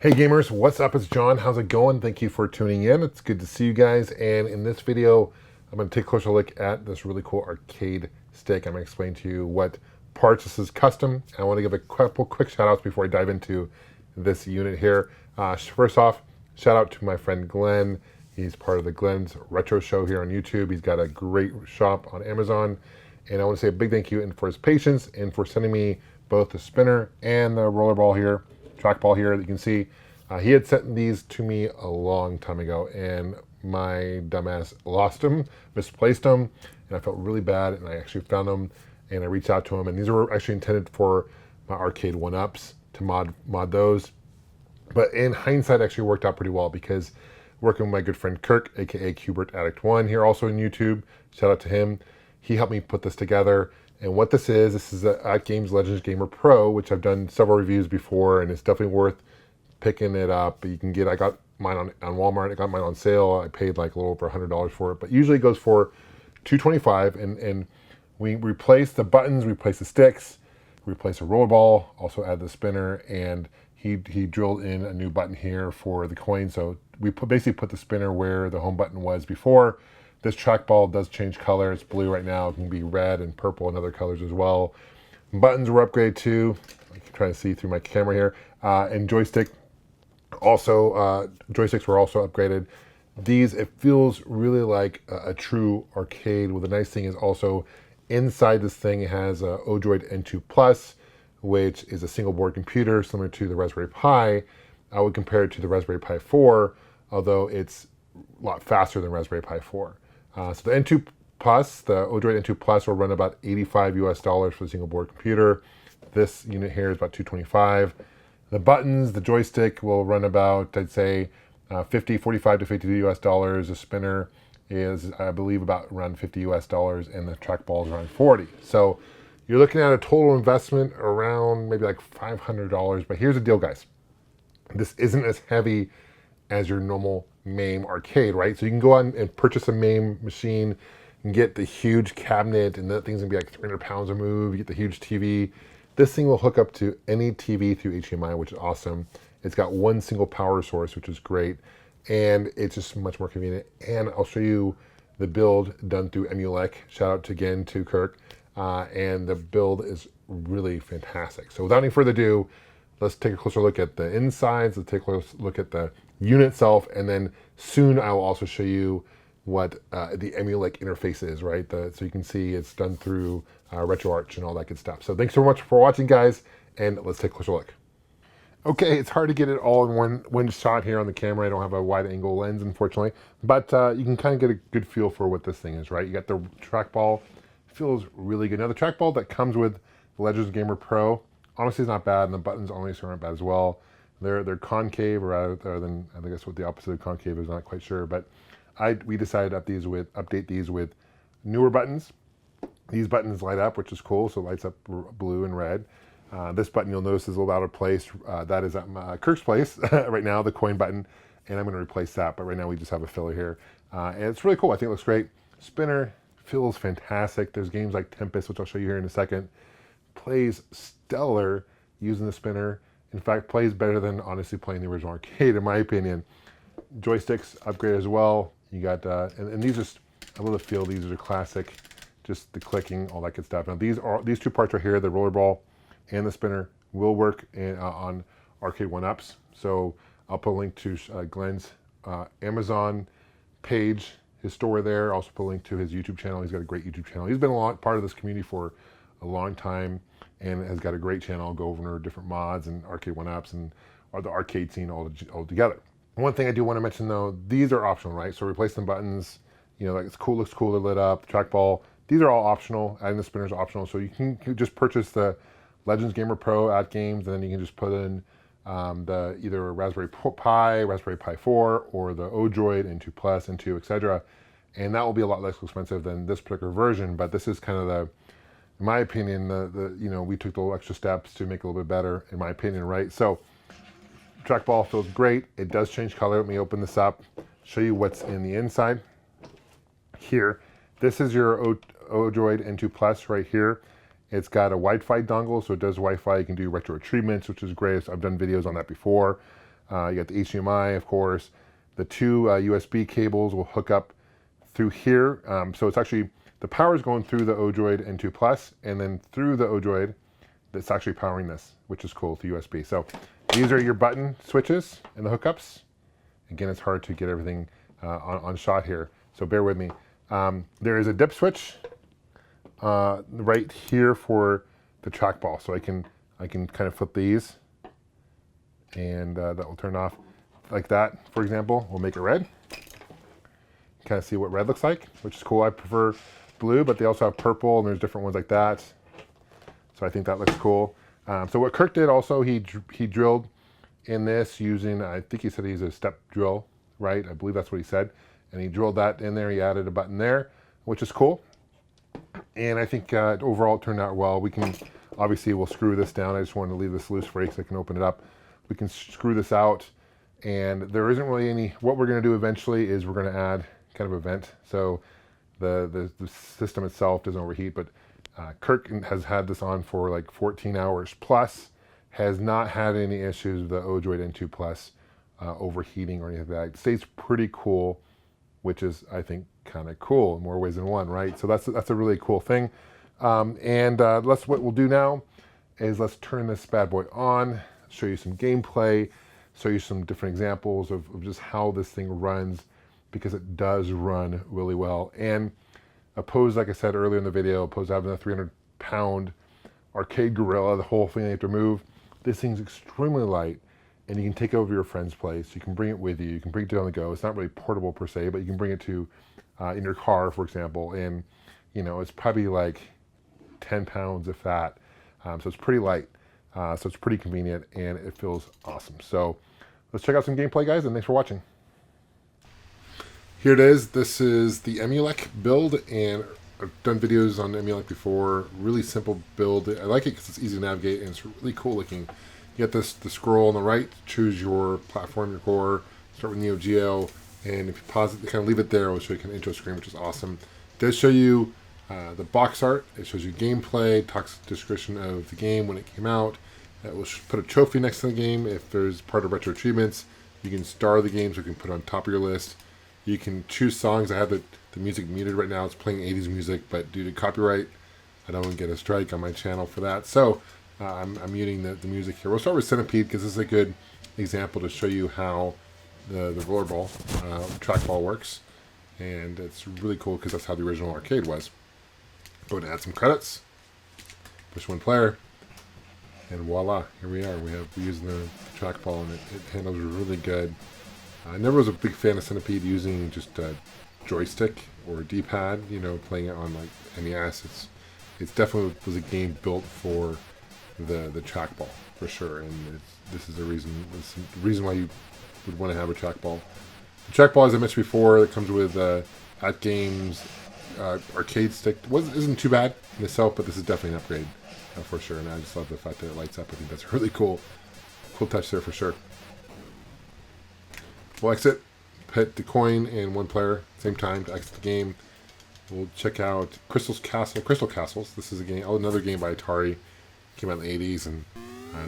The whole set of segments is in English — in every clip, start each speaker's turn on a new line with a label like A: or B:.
A: Hey gamers, what's up? It's John. How's it going? Thank you for tuning in. It's good to see you guys. And in this video, I'm going to take a closer look at this really cool arcade stick. I'm going to explain to you what parts this is custom. I want to give a couple quick shout outs before I dive into this unit here. First off, shout out to my friend Glen. He's part of the Glen's Retro Show here on YouTube. He's got a great shop on Amazon. And I want to say a big thank you for his patience and for sending me both the spinner and the rollerball here. Trackball here that you can see. He had sent these to me a long time ago, and my dumbass lost them, misplaced them, and I felt really bad. And I actually found them, and I reached out to him. And these were actually intended for my arcade one-ups to mod those. But in hindsight, it actually worked out pretty well because working with my good friend Kirk, aka Cubert Addict 1, here also on YouTube. Shout out to him. He helped me put this together. And what this is the At Games Legends Gamer Pro, which I've done several reviews before, and it's definitely worth picking it up. You can get, I got mine on Walmart, I got mine on sale. I paid like a little over $100 for it, but usually it goes for $225. And we replace the buttons, replace the sticks, replace the rollerball, also add the spinner, and he drilled in a new button here for the coin. So we basically put the spinner where the home button was before. This trackball does change color. It's blue right now. It can be red and purple and other colors as well. Buttons were upgraded too. I can try to see through my camera here. And joystick also, joysticks were also upgraded. These, it feels really like a true arcade. Well, the nice thing is also inside this thing it has a Odroid N2 Plus, which is a single board computer similar to the Raspberry Pi. I would compare it to the Raspberry Pi 4, although it's a lot faster than Raspberry Pi 4. So the N2 Plus, the Odroid N2 Plus will run about $85 US for the single board computer. This unit here is about $225. The buttons, the joystick will run about, I'd say, $45 to $50 US. The spinner is, I believe, about around $50 US, and the trackball is around $40. So you're looking at a total investment around maybe like $500. But here's the deal, guys. This isn't as heavy as your normal MAME arcade, right? So you can go on and purchase a MAME machine and get the huge cabinet, and that thing's gonna be like 300 pounds a move. You get the huge TV. This thing will hook up to any TV through HDMI, which is awesome. It's got one single power source, which is great, and it's just much more convenient. And I'll show you the build done through EmuELEC. Shout out again to Kirk. And the build is really fantastic. So without any further ado, let's take a closer look at the insides. Let's take a closer look at the unit itself, and then soon I will also show you what the EmuELEC interface is, right? So you can see it's done through RetroArch and all that good stuff. So thanks so much for watching, guys, and let's take a closer look. Okay, it's hard to get it all in one shot here on the camera. I don't have a wide angle lens, unfortunately, but you can kind of get a good feel for what this thing is, right? You got the trackball, feels really good. Now the trackball that comes with the Legends Gamer Pro, honestly, is not bad, and the buttons honestly aren't bad as well. They're concave, rather than, I think that's what the opposite of concave is, not quite sure, but we decided to update these with newer buttons. These buttons light up, which is cool, so it lights up blue and red. This button you'll notice is a little out of place. That is at Kirk's place right now, the coin button, and I'm going to replace that, but right now we just have a filler here. And it's really cool. I think it looks great. Spinner feels fantastic. There's games like Tempest, which I'll show you here in a second. Plays stellar using the spinner. In fact, plays better than honestly playing the original arcade, in my opinion. Joysticks upgrade as well. You got, and these just, I love the feel. These are classic, just the clicking, all that good stuff. Now these two parts right here, the rollerball and the spinner, will work on arcade one-ups. So I'll put a link to Glen's Amazon page, his store there. Also put a link to his YouTube channel. He's got a great YouTube channel. He's been part of this community for a long time and has got a great channel. I'll go over different mods and arcade one-ups and the arcade scene all together. One thing I do want to mention though, these are optional, right? So replacing buttons, you know, like it's cool, looks cooler lit up, trackball, these are all optional. Adding the spinner is optional. So you can just purchase the Legends Gamer Pro at Games, and then you can just put in the either Raspberry Pi, Raspberry Pi 4, or the Odroid N2 Plus, N2, etc. And that will be a lot less expensive than this particular version, but this is kind of the, in my opinion, you know, we took the little extra steps to make it a little bit better, in my opinion, right? So trackball feels great. It does change color. Let me open this up, show you what's in the inside. Here, this is your Odroid N2 Plus right here. It's got a Wi-Fi dongle, so it does Wi-Fi. You can do retro treatments, which is great. I've done videos on that before. You got the HDMI, of course. The two USB cables will hook up through here. So it's actually, the power is going through the Odroid N2 Plus, and then through the Odroid, that's actually powering this, which is cool, through USB. So these are your button switches and the hookups. Again, it's hard to get everything on shot here, so bear with me. There is a dip switch right here for the trackball, so I can kind of flip these, and that will turn off like that. For example, we'll make it red. Kind of see what red looks like, which is cool. I prefer blue, but they also have purple, and there's different ones like that. So I think that looks cool. So what Kirk did also, he drilled in this using, I think he said he used a step drill, right? I believe that's what he said. And he drilled that in there. He added a button there, which is cool. And I think overall it turned out well. We can, obviously we'll screw this down. I just wanted to leave this loose for you so I can open it up. We can screw this out, and there isn't really any, what we're gonna do eventually is we're gonna add kind of a vent. So the system itself doesn't overheat, but Kirk has had this on for like 14 hours plus, has not had any issues with the Odroid N2 Plus overheating or anything like that. It stays pretty cool, which is, I think, kind of cool in more ways than one, right? So that's a really cool thing. What we'll do now is let's turn this bad boy on, show you some gameplay, show you some different examples of just how this thing runs, because it does run really well. And opposed, like I said earlier in the video, opposed to having a 300-pound arcade gorilla, the whole thing they have to move, this thing's extremely light, and you can take it over your friend's place. You can bring it with you. You can bring it on the go. It's not really portable per se, but you can bring it to in your car, for example, and you know, it's probably like 10 pounds if that. So it's pretty light. So it's pretty convenient, and it feels awesome. So let's check out some gameplay, guys, and thanks for watching. Here it is. This is the EmuELEC build, and I've done videos on EmuELEC before. Really simple build. I like it because it's easy to navigate, and it's really cool looking. You get the scroll on the right, choose your platform, your core, start with Neo Geo, and if you pause it, kind of leave it there, it will show you kind of intro screen, which is awesome. It does show you the box art. It shows you gameplay, talks description of the game when it came out. It will put a trophy next to the game. If there's part of retro achievements, you can star the game, so you can put it on top of your list. You can choose songs. I have the music muted right now. It's playing 80s music, but due to copyright, I don't want to get a strike on my channel for that. So I'm muting the music here. We'll start with Centipede, because this is a good example to show you how the rollerball, trackball works. And it's really cool because that's how the original arcade was. Go ahead and add some credits. Push one player. And voila, here we are. We're using the trackball, and it handles really good. I never was a big fan of Centipede using just a joystick or a D-pad, you know, playing it on like NES. It's definitely was a game built for the trackball for sure, and this is the reason why you would want to have a trackball. The trackball, as I mentioned before, it comes with at games arcade stick. Isn't too bad in itself, but this is definitely an upgrade for sure. And I just love the fact that it lights up. I think that's a really cool touch there for sure. We'll exit, hit the coin and one player same time to exit the game. We'll check out Crystal Castles. This is another game by Atari. Came out in the 80s, and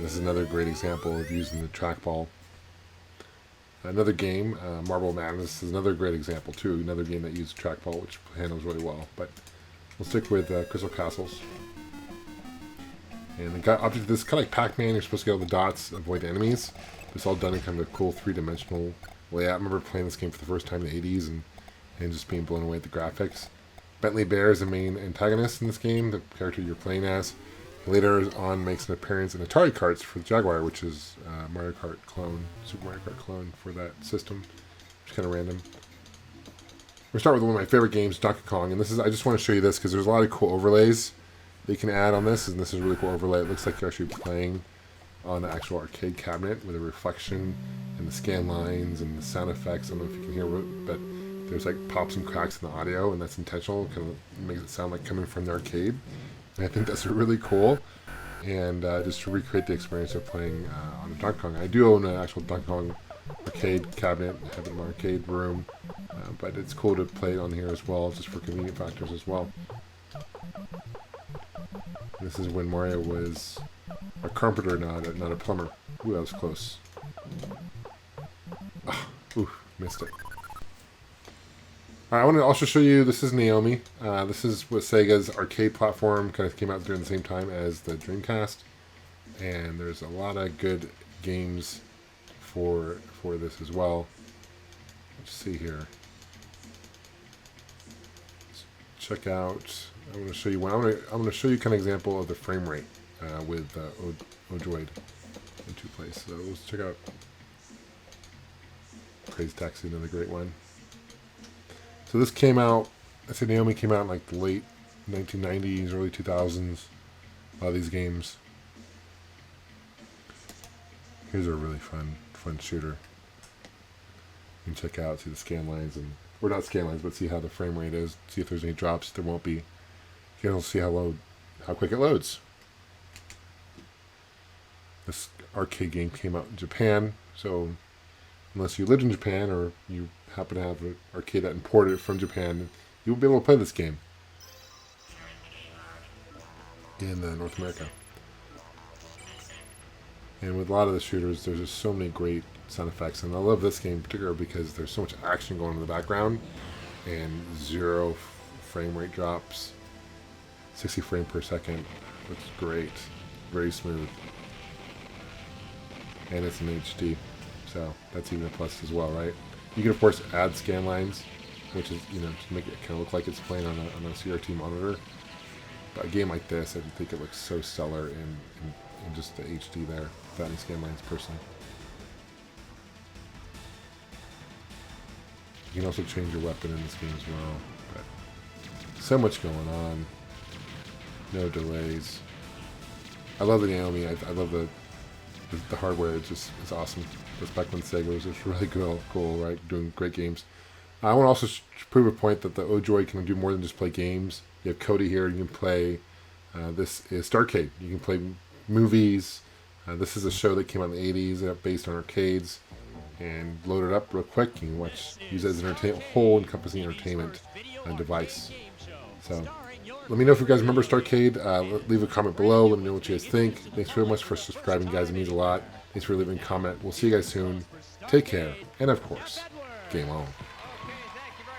A: this is another great example of using the trackball. Another game, Marble Madness, is another great example too. Another game that uses trackball, which handles really well. But we'll stick with Crystal Castles. And the object of this is kind of like Pac-Man. You're supposed to get all the dots, avoid the enemies. It's all done in kind of a cool three-dimensional layout. I remember playing this game for the first time in the 80s and just being blown away at the graphics. Bentley Bear is the main antagonist in this game, the character you're playing as. Later on makes an appearance in Atari carts for the Jaguar, which is Mario Kart clone, Super Mario Kart clone for that system, which is kind of random. We'll start with one of my favorite games, Donkey Kong, and I just want to show you this because there's a lot of cool overlays that you can add on this, and this is a really cool overlay. It looks like you're actually playing on the actual arcade cabinet with a reflection and the scan lines and the sound effects. I don't know if you can hear it, but there's like pops and cracks in the audio, and that's intentional. Kind of makes it sound like coming from the arcade. And I think that's really cool, and just to recreate the experience of playing on a Donkey Kong. I do own an actual Donkey Kong arcade cabinet, I have it in my arcade room, but it's cool to play it on here as well, just for convenient factors as well. This is when Mario was a carpenter, not a plumber. Ooh, that was close. Ooh, missed it. Alright, I want to also show you, this is Naomi. This is what Sega's arcade platform kind of came out during the same time as the Dreamcast. And there's a lot of good games for this as well. Let's see here. Let's check out, I'm going to show you one. I'm going to show you kind of example of the frame rate with Odroid in 2 plays. So let's check out Crazy Taxi, another great one. So this came out, I said Naomi came out in like the late 1990s, early 2000s. A lot of these games. Here's a really fun shooter. You can check out, see the scan lines, and or not scan lines, but see how the frame rate is. See if there's any drops. There won't be. You can also see how quick it loads. This arcade game came out in Japan, so unless you lived in Japan or you happen to have an arcade that imported it from Japan, you won't be able to play this game in North America. And with a lot of the shooters, there's just so many great sound effects. And I love this game in particular because there's so much action going on in the background and 0 frame rate drops. 60 frames per second. Looks great. Very smooth. And it's in HD. So that's even a plus as well, right? You can, of course, add scan lines, which is, you know, to make it kind of look like it's playing on a CRT monitor. But a game like this, I think it looks so stellar in just the HD there, without any scan lines personally. You can also change your weapon in this game as well. But so much going on. No delays. I love the Naomi. I love the hardware. It's awesome. This back when Sega was just really cool, right? Doing great games. I want to also prove a point that the Odroid can do more than just play games. You have Cody here. You can play. This is Starcade. You can play movies. This is a show that came out in the 80s based on arcades, and load it up real quick. You can use it as an whole encompassing entertainment device. So let me know if you guys remember Starcade. Leave a comment below. Let me know what you guys think. Thanks very much for subscribing, guys. It means a lot. Thanks for leaving a comment. We'll see you guys soon. Take care, and of course, game on.